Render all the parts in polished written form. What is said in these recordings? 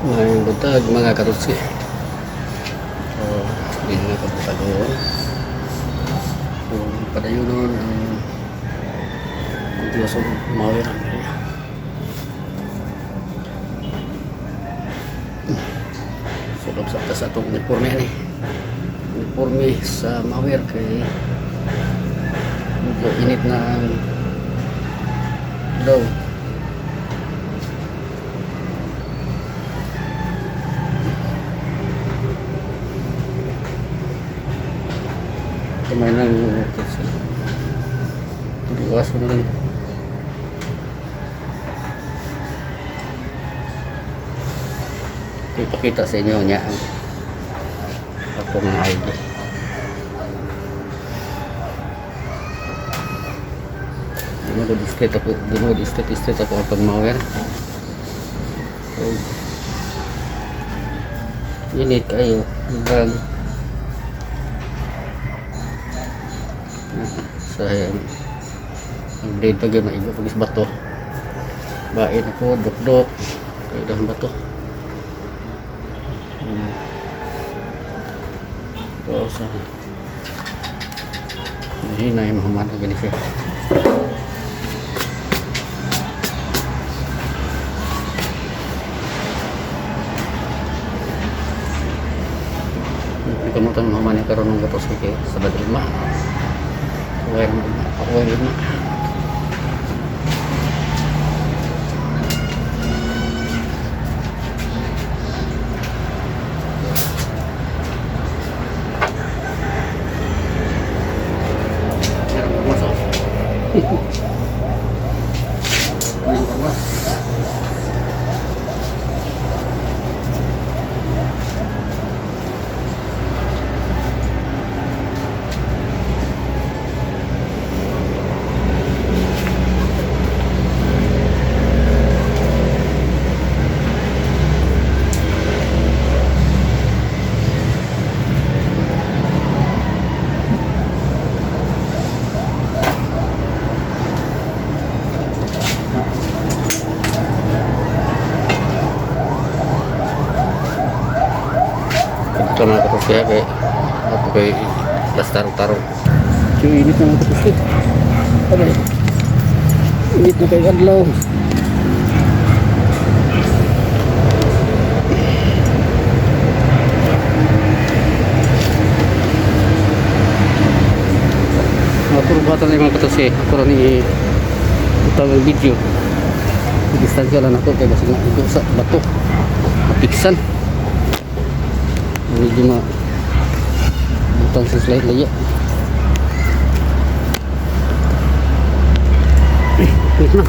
Ngayong buntag mga karutsi. So, hindi na kabuntag doon. So, padayon doon ang Diyos ang mawin ang area. Sulog sa atas atong uniforme ni. Uniforme sa mawir kay medyo init na ang daw. Kamay lang tuliwas mo lang. Ipakita sa inyo niya ang akong ID. Dinod straight ako ang pag-mower. So, init kayo hanggang sayang ang blade pag yun maiba pag bato bain ako dok kaya dahan bato ito sa mahina yung mahamad na ganit siya. Kamutan mahamad yung karoon ng gatos kaya sa badilma ako ay lima. Ito mga kapos kaya kaya ako kay lastaro-taro. So init na mga kapos kaya init na kayo adlaw. Puro bata na yung mga kapos kaya ako rin itawag ang video. Distansya lang ako kaya kasi nga sa bato mapiksan medyo butang sa slide laya. Wait na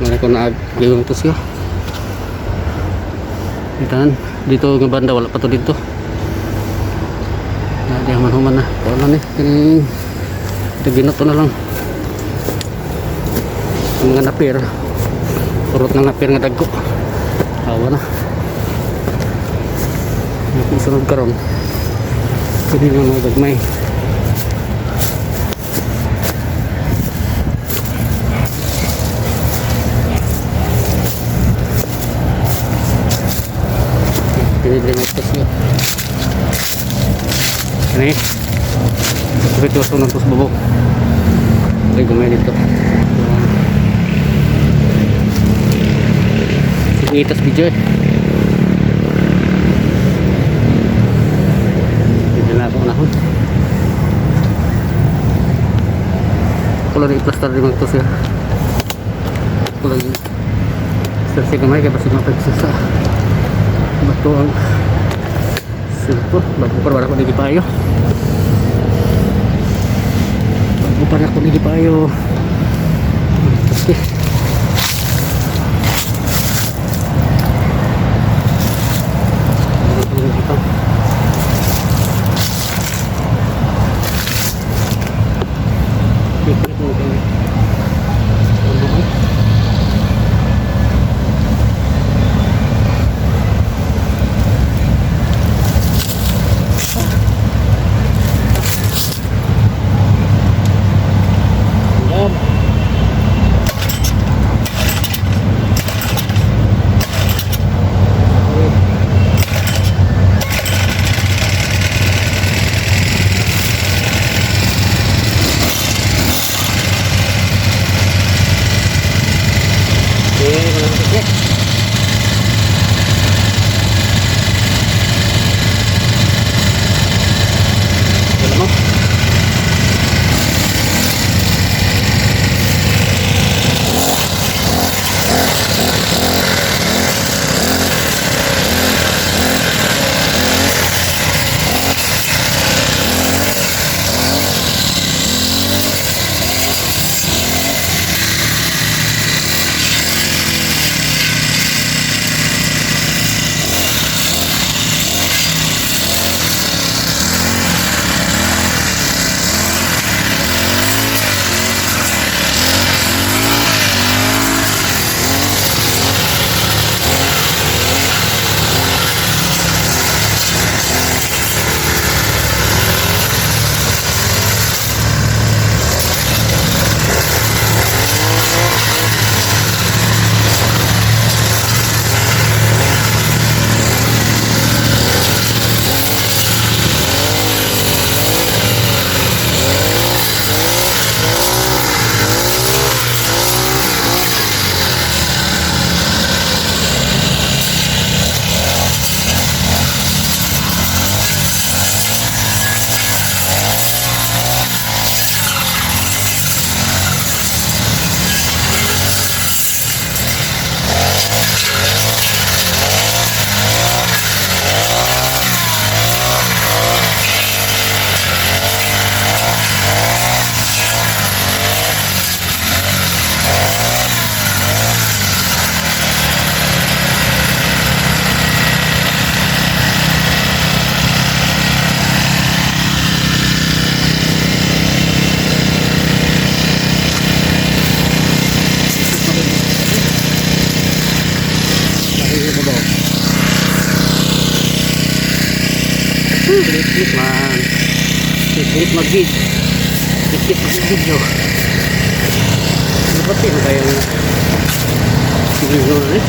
mana ko na gawin ito siya dito ng banda wala pa to dito na di human na wala na eh ito ginato na lang mga napir turot ng napir nga dagko awa na sunod karon hindi na mga gagmay pinili na ito siya ini ito sunod tos bubok ay gumay dito itas video eh hindi na ako nahon ako lang i-plaster din magtos ya ako lang i-plaster siya kamay kaya pasig mapagsa sa bato ang silpo bago pa wala ko nagipayo bago pa ako nagipayo okay Sikit man. Sikit mag-vid. Sikit mag-video. Ano pati na kaya na? Video na eh.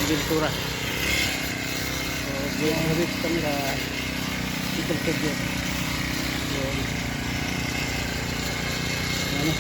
Ventura. So, yung habis camera ikal kerja. Ano?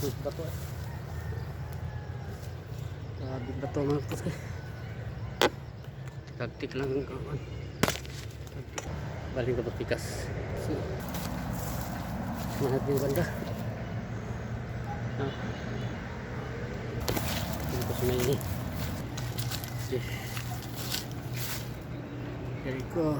Bato eh. Grabe bato mga katos eh. Tagtik lang ang kawan. Baling ka tikas. So, mahal yung banda. Ito sa may ini. There you go.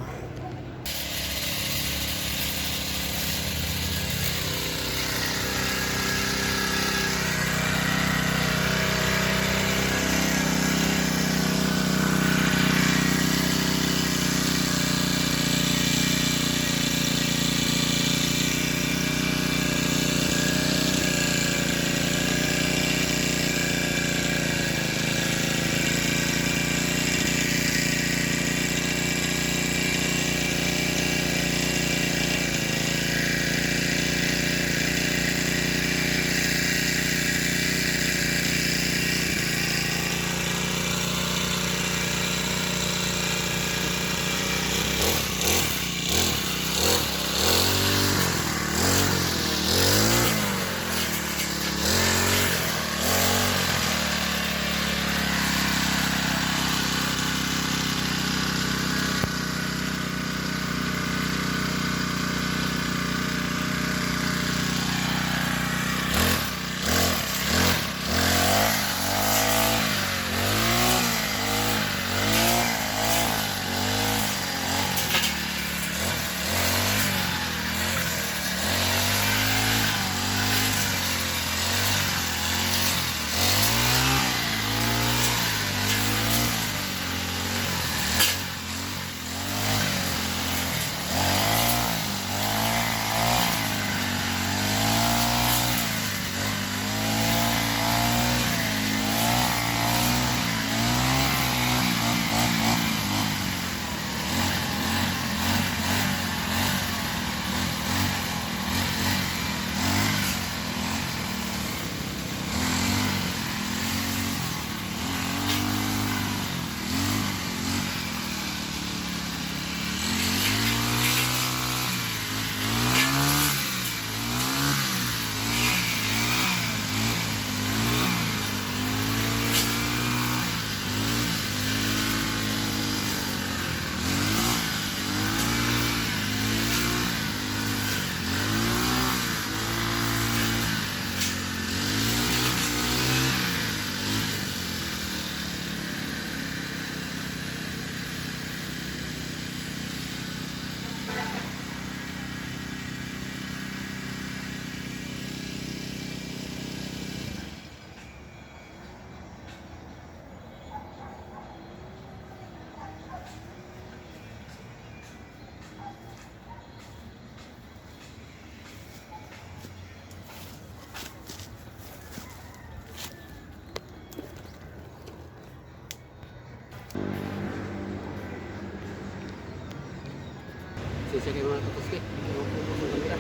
Sisi kayo mga katos eh. Pupuso ng kamera.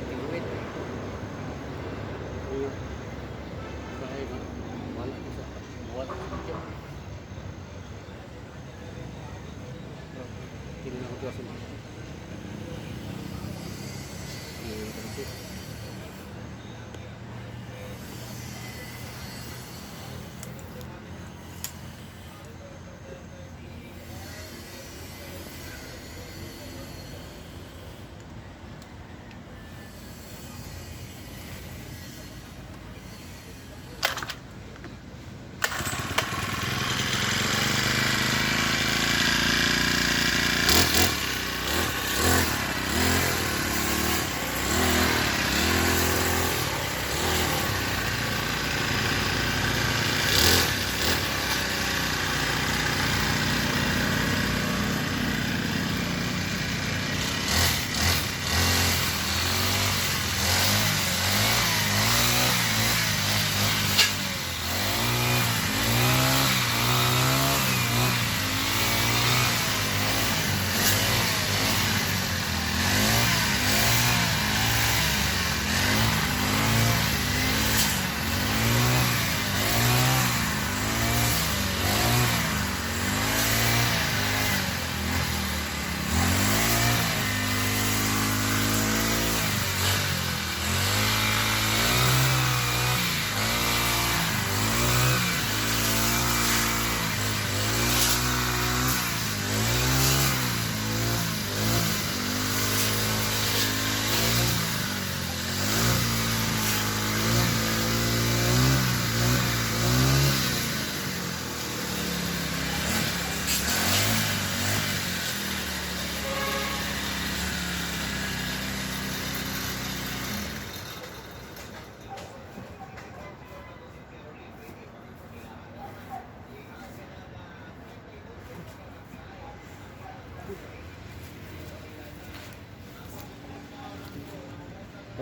Tingawit. Saya wala ko sa buwan sa video. Tingnan ko sa mga. Ayan, kasi.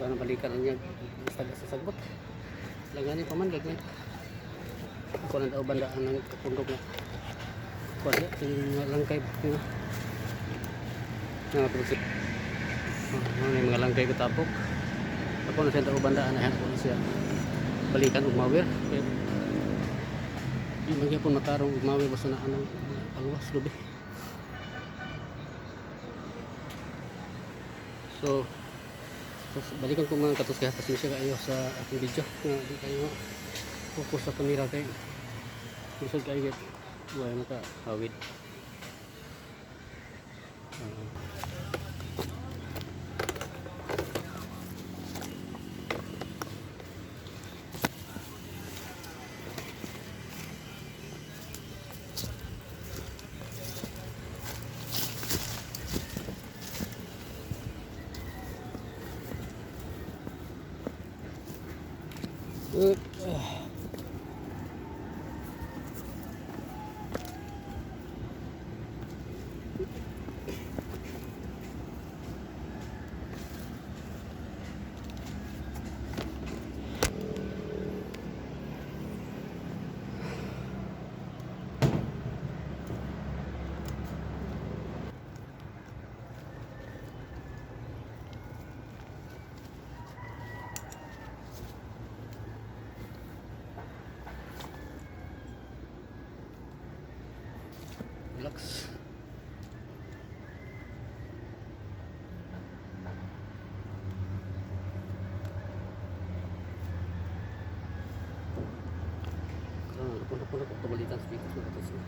So ano balikan niya basta sa sagbot. Langani pa man gagmay. Ako lang daw bandaan ng kapundok na. Kuya, tingin langkay yun. Nga terus. Ano yung mga langkay ko tapok. Ako na siya daw bandaan na yan ko siya. Balikan ug mawir. Di man gyapon matarong ug mawir basta na anong alwas lubi. So balikan ko mga katos kaya pasensya kayo sa aking video na di kayo focus sa camera kay gusto kayo buhay maka hawid relax. Puno-puno ko pabalitan speaker ko ito siya.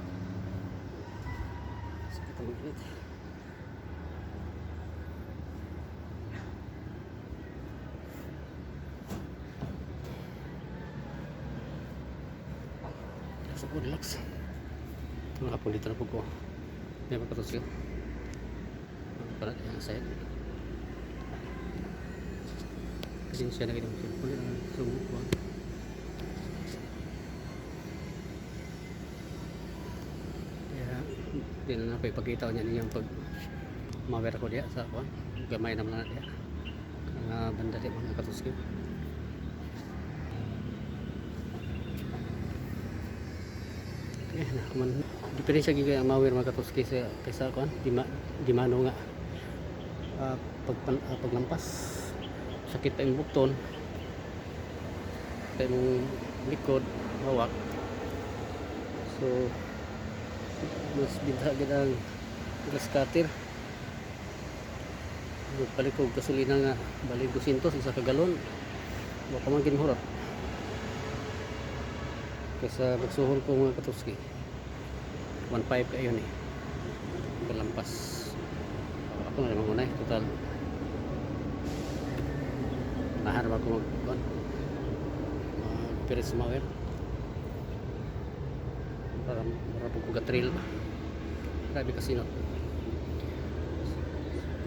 Sakit ang init. So relax. Nakapun dito na po ko. Hindi pa katos yun. Para yung side. Kasi siya na ganyan. Kulit ang sumukuha. Kaya, hindi na napipagkita niya niyang pag mawera ko diya sa kuha. Gamay naman na diya. Mga banda diya mga katos yun. Eh, nah, kuman diferensya gigi ang mawir mga katos kaysa kuan di mano nga paglampas sakit pa yung bukton pa yung likod hawak so mas bintha gid ang gas cutter balik ko gasolina nga balik 200 isa ka galon wa pa man gid mahurot kaysa magsuhol ko mga katuski 1.5 kayo ni kalampas ako na naman muna total naharap ako pirit sa mawir para po kugatril ba grabe kasi no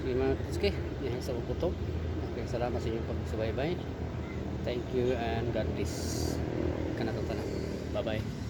sige mga katuski yan sa pagputog okay, salamat sa inyong pagsubaybay thank you and God bless kanatong tanan. Bye bye.